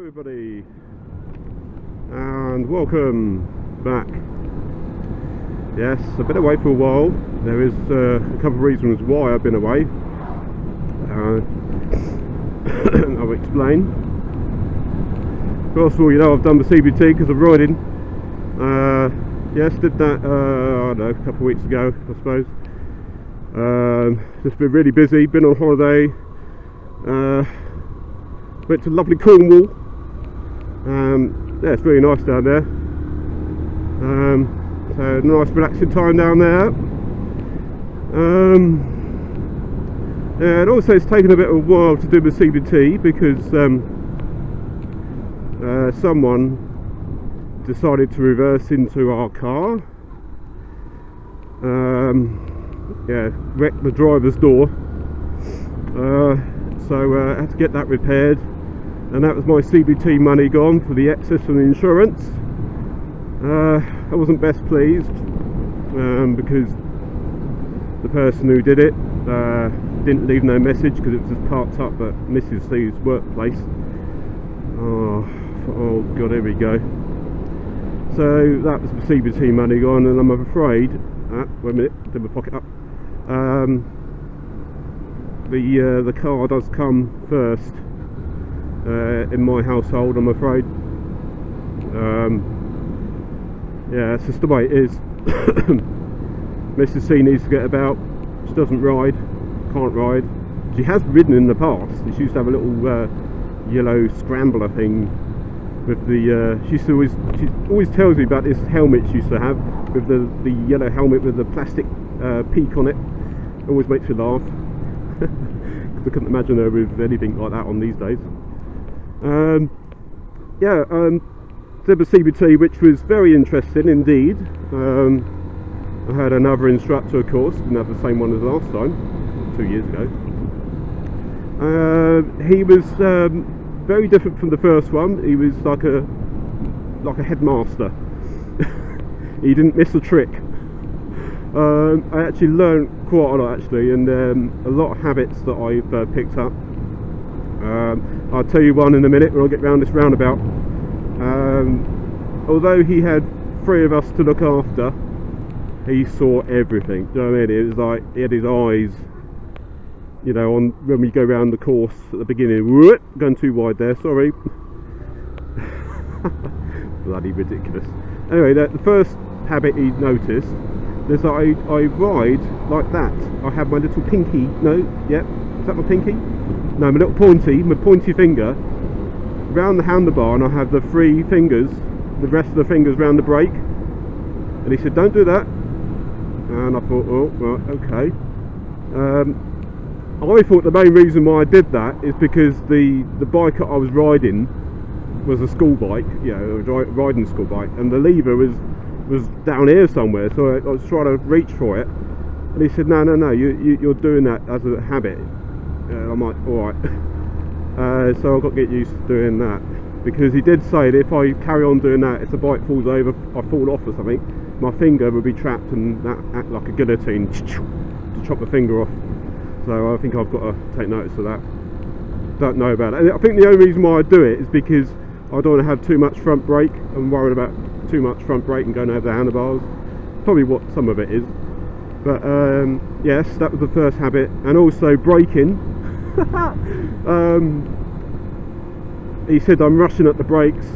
everybody, and welcome back. Yes, I've been away for a while. There is a couple of reasons why I've been away. I'll explain. First of all, you know, I've done the CBT because of riding. Yes, did that, I don't know, a couple of weeks ago, I suppose. Just been really busy, been on holiday. Went to lovely Cornwall. Yeah, it's really nice down there. So nice relaxing time down there. Yeah, and also it's taken a bit of a while to do the CBT because someone decided to reverse into our car. Yeah, wrecked the driver's door. So I had to get that repaired, and that was my CBT money gone for the excess and the insurance. I wasn't best pleased because the person who did it didn't leave no message because it was just parked up at Mrs. C's workplace. Oh god, here we go. So that was the CBT money gone, and I'm afraid, wait a minute, did my pocket up. The car does come first in my household, I'm afraid. Yeah, it's just the way it is. Mrs. C needs to get about. She doesn't ride, can't ride. She has ridden in the past. She used to have a little yellow scrambler thing with the. She always tells me about this helmet she used to have with the yellow helmet with the plastic peak on it. Always makes me laugh. I couldn't imagine her with anything like that on these days. Yeah, did the CBT, which was very interesting indeed. I had another instructor, of course, didn't have the same one as last time, 2 years ago. He was very different from the first one. He was like a headmaster. He didn't miss a trick. I actually learned quite a lot actually, and a lot of habits that I've picked up. I'll tell you one in a minute when I get round this roundabout. Although he had 3 of us to look after, he saw everything. Do you know what I mean? It was like he had his eyes, you know, on when we go round the course at the beginning. Whoop, going too wide there, sorry. Bloody ridiculous. Anyway, the first habit he noticed is that I ride like that. I have my little pinky, no, yep, is that my pinky? No, my little pointy finger round the handlebar, and I have the 3 fingers, the rest of the fingers round the brake. And he said, don't do that. And I thought, oh, right, okay. I thought the main reason why I did that is because the bike that I was riding was a school bike, you know, a riding school bike, and the lever was down here somewhere, so I was trying to reach for it, and he said, no, you're doing that as a habit. And I'm like, alright. So I've got to get used to doing that, because he did say that if I carry on doing that, if the bike falls over, I fall off or something, my finger will be trapped and that act like a guillotine to chop the finger off. So I think I've got to take notice of that. Don't know about it. And I think the only reason why I do it is because I don't want to have too much front brake. I'm worried about too much front brake and going over the handlebars. Probably what some of it is. But yes, that was the first habit. And also braking. He said I'm rushing at the brakes.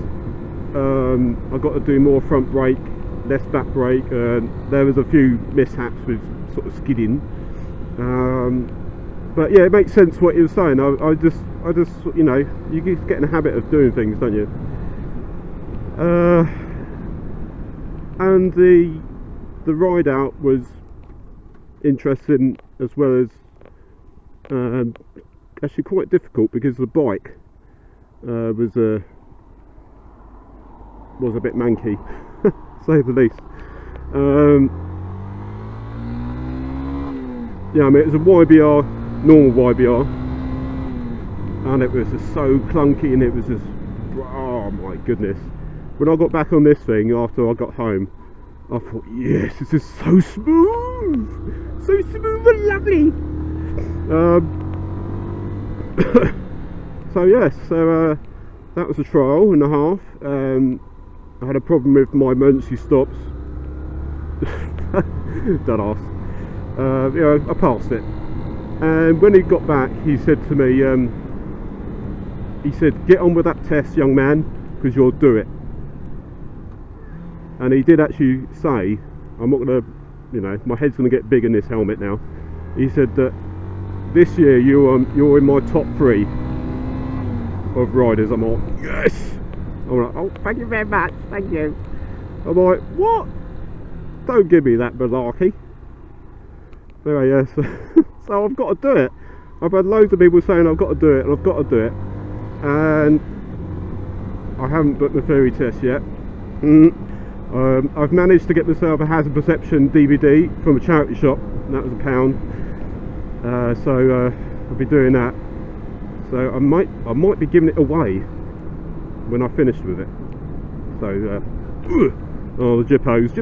I've got to do more front brake, less back brake. There was a few mishaps with sort of skidding. But yeah, it makes sense what he was saying. I just, you know, you get in a habit of doing things, don't you? And the ride out was interesting, as well as actually quite difficult, because the bike was a bit manky, to say the least. Yeah, I mean, it was a YBR, normal YBR, and it was just so clunky, and it was just, oh my goodness. When I got back on this thing after I got home, I thought, yes, this is so smooth, and lovely. So yes, so that was a trial and a half. I had a problem with my emergency stops. Don't ask. You know, I passed it. And when he got back, he said to me, he said, "Get on with that test, young man, because you'll do it." And he did actually say, I'm not going to, you know, my head's going to get big in this helmet now. He said that this year you're in my top 3 of riders. I'm like, yes! I'm like, oh, thank you very much, thank you. I'm like, what? Don't give me that malarkey. Anyway, yes. So I've got to do it. I've had loads of people saying I've got to do it, and I've got to do it. And I haven't booked the theory test yet. I've managed to get myself a hazard perception DVD from a charity shop, and that was £1. So I'll be doing that. So I might be giving it away when I finished with it. So oh, the jippos,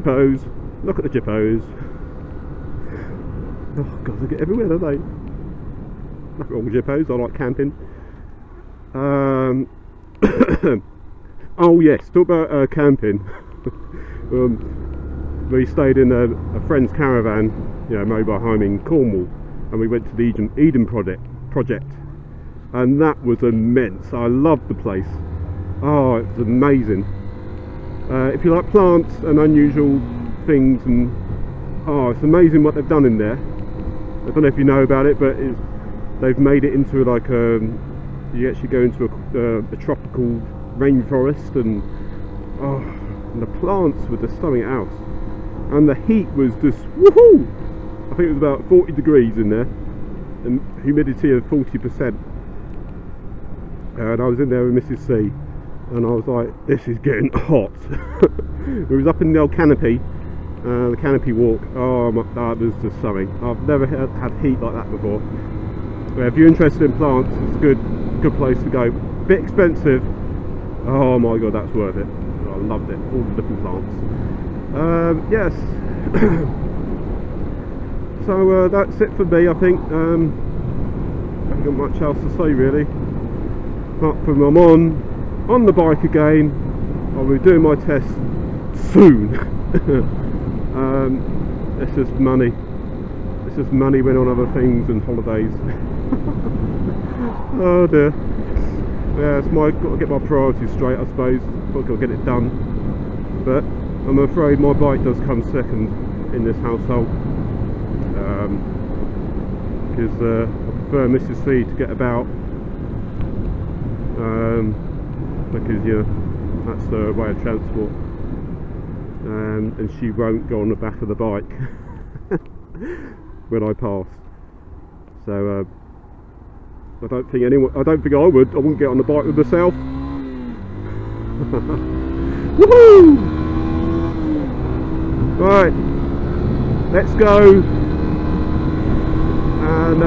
look at the jippos. Oh god, they get everywhere, don't they? Nothing wrong with jippos, I like camping. Oh yes, talk about camping. We stayed in a friend's caravan, you know, mobile home in Cornwall, and we went to the Eden project, and that was immense. I loved the place. Oh, it was amazing. If you like plants and unusual things, and oh, it's amazing what they've done in there. I don't know if you know about it, but they've made it into like you actually go into a tropical rainforest, and oh, and the plants were just something else, and the heat was just woohoo! I think it was about 40 degrees in there, and humidity of 40%. And I was in there with Mrs. C, and I was like, this is getting hot. We was up in the old canopy, the canopy walk. Oh my, that was just something. I've never had heat like that before. But if you're interested in plants, it's a good place to go. Bit expensive. Oh my god, that's worth it. I loved it. All the different plants. Yes. So that's it for me, I think. I haven't got much else to say really. Apart from I'm on the bike again. I'll be doing my test soon. It's just money. It's just money when on other things and holidays. Oh dear. Yeah, it's got to get my priorities straight, I suppose. I've got to get it done. But I'm afraid my bike does come second in this household. Because I prefer Mrs. C to get about. Because yeah, that's her way of transport. And she won't go on the back of the bike when I pass. So I don't think I wouldn't get on the bike with myself. Woohoo! Right, let's go. And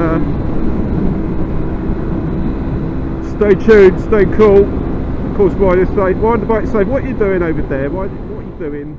stay tuned, stay cool. Of course, ride the bike safe. What are you doing over there? What are you doing?